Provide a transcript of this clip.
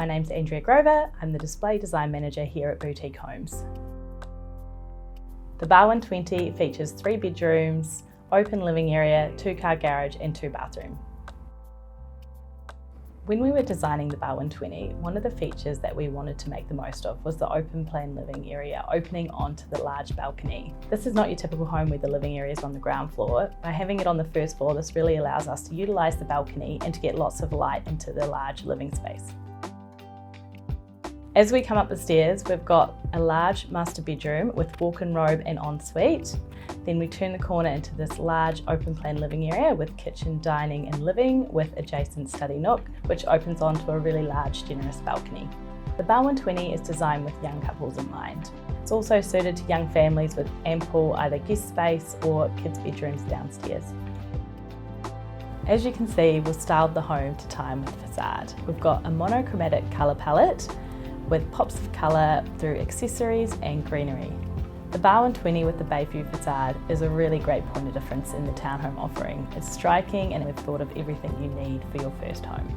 My name's Andrea Grover. I'm the Display Design Manager here at Boutique Homes. The Barwon 20 features 3 bedrooms, open living area, 2-car garage and 2 bathrooms. When we were designing the Barwon 20, one of the features that we wanted to make the most of was the open plan living area opening onto the large balcony. This is not your typical home where the living area is on the ground floor. By having it on the first floor, this really allows us to utilise the balcony and to get lots of light into the large living space. As we come up the stairs, we've got a large master bedroom with walk-in robe and ensuite. Then we turn the corner into this large open plan living area with kitchen, dining and living with adjacent study nook, which opens onto a really large, generous balcony. The Barwon 20 is designed with young couples in mind. It's also suited to young families with ample either guest space or kids' bedrooms downstairs. As you can see, we've styled the home to time with facade. We've got a monochromatic colour palette with pops of colour through accessories and greenery. The Barwon 20 with the Bayview facade is a really great point of difference in the townhome offering. It's striking and we've thought of everything you need for your first home.